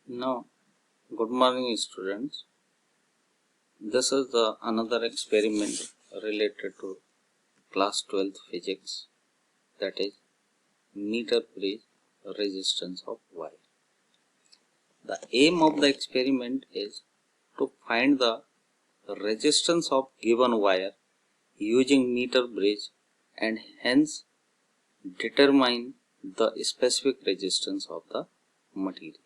Now, good morning students. This is the another experiment related to class 12th physics, that is meter bridge resistance of wire. The aim of the experiment is to find the resistance of given wire using meter bridge and hence determine the specific resistance of the material.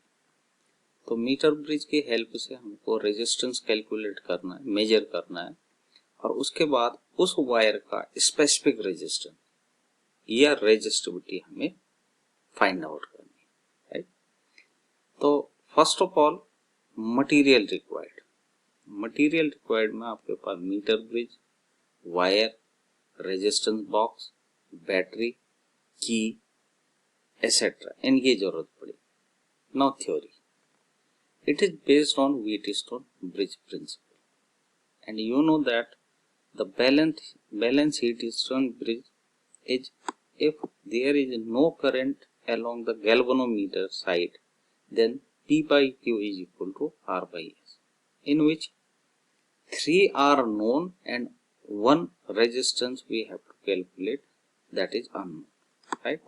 तो metre bridge की help से हमको resistance calculate करना है, major करना है और उसके बाद उस वायर का स्पेसिफिक रेजिस्टेंस या रेजिस्टिविटी हमें फाइंड आउट करनी है, राइट। तो first of all material required में आपके पास metre bridge, wire, resistance box, battery, key etcetera, इनकी जरूरत पड़ी। Now theory, it is based on Wheatstone bridge principle, and you know that the balance Wheatstone bridge is if there is no current along the galvanometer side, then P by Q is equal to R by S, in which 3 are known and one resistance we have to calculate, that is unknown, right।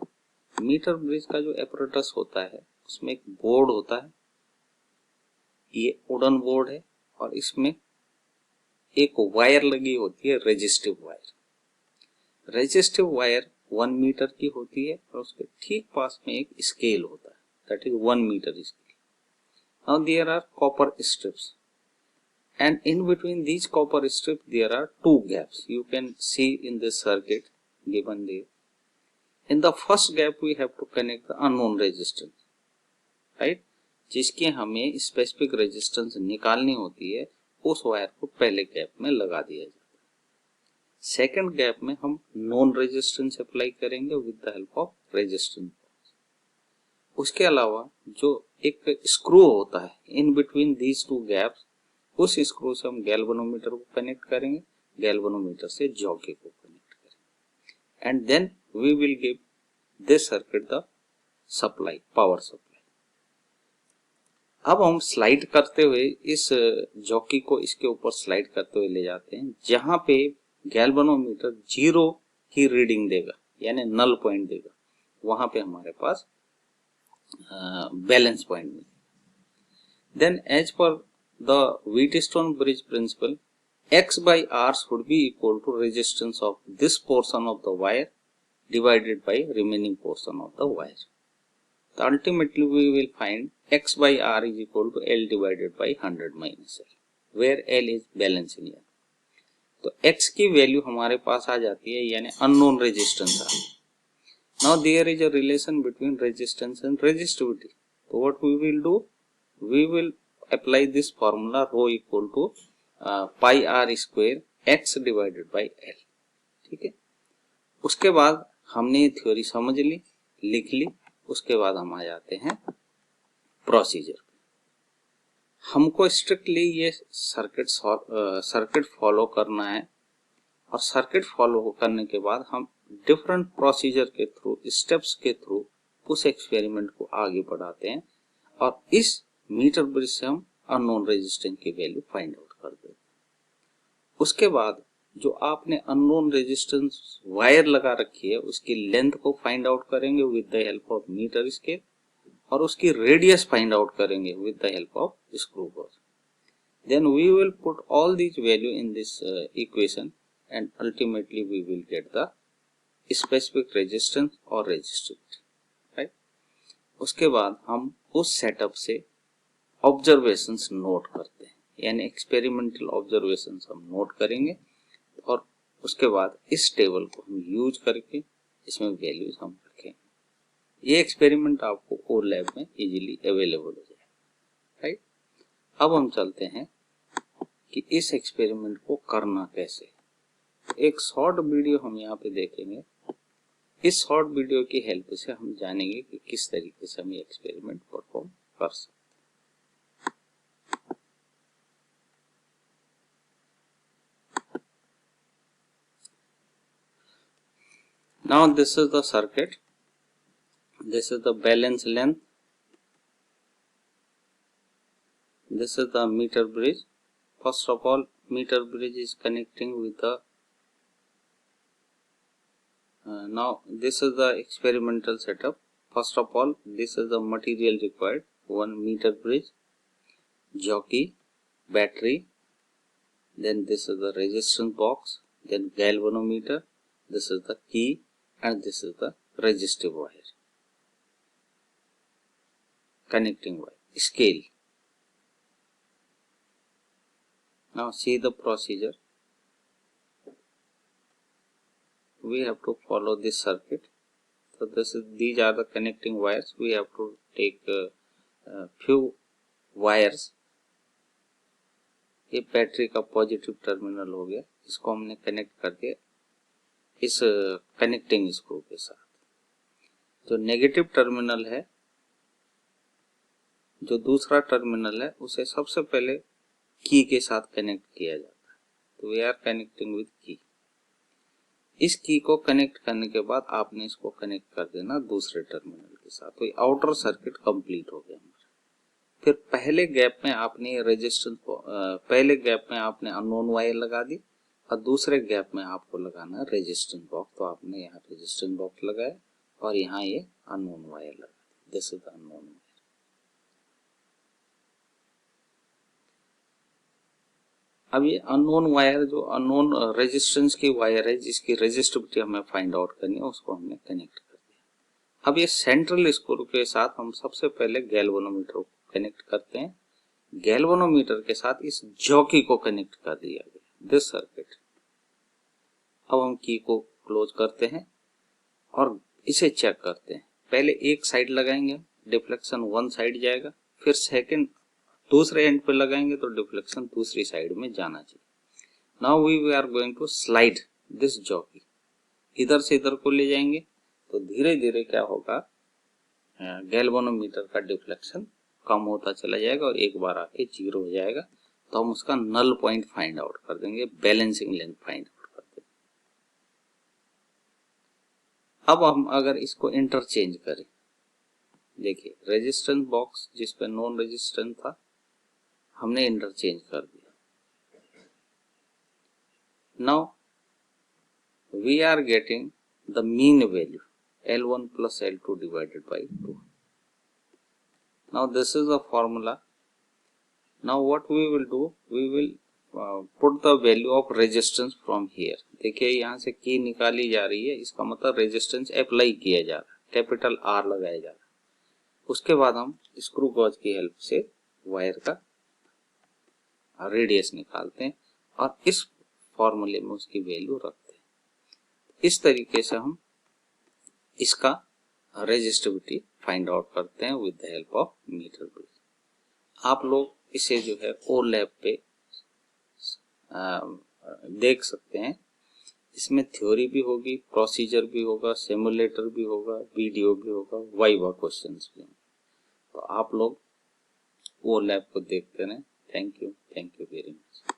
Metre bridge का जो apparatus होता है उसमें एक board होता है, ये wooden board है और इसमें एक वायर लगी होती है, रेजिस्टिव वायर 1 मीटर की होती है और उसके ठीक पास में एक स्केल होता है, that is 1 metre scale. Now there are copper strips and in between these copper strip there are 2 gaps, you can see in this circuit given there. In the first gap we have to connect the unknown resistance, right, जिसकी हमें specific resistance निकालनी होती है, उस wire को पहले gap में लगा दिया जाता है। सेकंड गैप में हम नॉन रेजिस्टेंस अप्लाई करेंगे with the help of resistance box. उसके अलावा जो एक स्क्रू होता है इन बिटवीन दीज 2 गैप्स, उस स्क्रू से हम गैल्वेनोमीटर को कनेक्ट करेंगे, गैल्वेनोमीटर से जॉकी को कनेक्ट करेंगे and then we will give this circuit the supply, power supply. अब हम स्लाइड करते हुए इस जॉकी को इसके ऊपर स्लाइड करते हुए ले जाते हैं, जहां पे गैल्वेनोमीटर 0 की रीडिंग देगा, यानी नल पॉइंट देगा, वहां पे हमारे पास बैलेंस पॉइंट मिलेगा। Then as per the Wheatstone bridge principle, X by R should be equal to resistance of this portion of the wire divided by remaining portion of the wire. So ultimately we will find X by R is equal to L divided by 100 minus L, where L is balancing L. तो X की value हमारे पास आ जाती है, यानी unknown resistance आ। Now there is a relation between resistance and resistivity. So what we will do? We will apply this formula rho equal to pi R square X divided by L, ठीक है। उसके बाद हमने ये theory समझ ली, लिख ली, उसके बाद हम आ जाते हैं प्रोसीजर। हमको स्ट्रिक्टली ये सर्किट फॉलो करना है और सर्किट फॉलो करने के बाद हम डिफरेंट प्रोसीजर के थ्रू, स्टेप्स के थ्रू उस एक्सपेरिमेंट को आगे बढ़ाते हैं और इस मीटर ब्रिज से हम अननोन रेजिस्टेंस की वैल्यू फाइंड आउट कर देते हैं। उसके बाद जो आपने अननोन रेजिस्टेंस वायर लगा रखी है उसकी लेंथ को फाइंड आउट करेंगे with the help of metre scale और उसकी रेडियस फाइंड आउट करेंगे with the help of screw gauge. Then we will put all these value in this equation and ultimately we will get the specific resistance और resistivity, right. उसके बाद हम उस setup से observations note करते हैं, यानी एक्सपेरिमेंटल ऑब्जर्वेशंस हम नोट करेंगे और उसके बाद इस टेबल को हम यूज करके इसमें वैल्यूज हम रखेंगे। ये एक्सपेरिमेंट आपको ओ लैब में इजीली अवेलेबल हो जाएगा, राइट। अब हम चलते हैं कि इस एक्सपेरिमेंट को करना कैसे। एक शॉर्ट वीडियो हम यहाँ पे देखेंगे, इस शॉर्ट वीडियो की हेल्प से हम जानेंगे कि किस तरीके से हम ये एक्सपेरिमेंट परफॉर्म कर सकते हैं। Now this is the circuit, this is the balance length, This is the meter bridge. First of all, meter bridge is connecting with the now this is the experimental setup. First of all, this is the material required: 1 meter bridge, jockey, battery, then this is the resistance box, then galvanometer, this is the key, and this is the resistive wire, connecting wire, scale. Now see the procedure. We have to follow this circuit. So these are the connecting wires. We have to take few wires. ये battery का positive terminal हो गया, इसको हमने connect कर दिया इस connecting screw के साथ। जो नेगेटिव टर्मिनल है, जो दूसरा टर्मिनल है, उसे सबसे पहले की के साथ कनेक्ट किया जाता है। तो वी आर कनेक्टिंग विद की। इस की को कनेक्ट करने के बाद आपने इसको कनेक्ट कर देना दूसरे टर्मिनल के साथ। तो आउटर सर्किट कंप्लीट हो गया हमारा। फिर पहले गैप में आपने रेजिस्टेंस पहले गैप में आपने अननोन वायर लगा दी और दूसरे गैप में आपको लगाना रेजिस्टेंस बॉक्स। तो आपने यहाँ रेजिस्टेंस बॉक्स लगाया और यहाँ ये अननोन वायर लगा दी। This is the unknown wire. अब ये अननोन वायर, जो अननोन रेजिस्टेंस की वायर है, जिसकी रेजिस्टिविटी हमें फाइंड आउट करनी है, उसको हमने कनेक्ट कर दिया। अब ये सेंट्रल स्क्रू के साथ हम सबसे पहले गैल्वेनोमीटर को कनेक्ट करते हैं। गैल्वेनोमीटर के साथ इस जॉकी को कनेक्ट कर दिया गया, दिस सर्किट। अब हम की को क्लोज करते हैं और इसे चेक करते हैं। पहले एक साइड लगाएंगे, डिफ्लेक्शन वन साइड जाएगा, फिर सेकंड दूसरे एंड पे लगाएंगे तो डिफ्लेक्शन दूसरी साइड में जाना चाहिए। Now we are going to slide this jockey, इधर से इधर को ले जाएंगे तो धीरे धीरे क्या होगा, गैल्वेनोमीटर का डिफ्लेक्शन कम होता चला जाएगा और एक बार आके 0 हो जाएगा। तो हम उसका नल पॉइंट फाइंड आउट कर देंगे, बैलेंसिंग लेंथ फाइंड आउट कर देंगे। अब हम अगर इसको इंटरचेंज करें, देखिए रेजिस्टेंस बॉक्स जिस पे नॉन रेजिस्टेंस था, हमने इंटरचेंज कर दिया। Now we are getting the mean value L1 plus L2 divided by 2. Now this is the formula. Now what we will do, we will put the value of resistance from here. देखिए यहाँ से की निकाली जा रही है, इसका मतलब रेजिस्टेंस अप्लाई किया जा रहा है, कैपिटल R लगाया जा रहा है। उसके बाद हम स्क्रू गॉज की हेल्प से वायर का रेडियस निकालते हैं और इस फॉर्मूले में उसकी वैल्यू रखते हैं। इस तरीके से हम इसका रेजिस्टिविटी फाइंड आउट करते हैं with the help of metre bridge. आप लोग इसे जो है ओ लैब पे देख सकते हैं। इसमें थ्योरी भी होगी, प्रोसीजर भी होगा, सिमुलेटर भी होगा, वीडियो भी होगा, वाइवा क्वेश्चंस भी होंगे। तो आप लोग ओ लैब को देखते रहें। Thank you very much.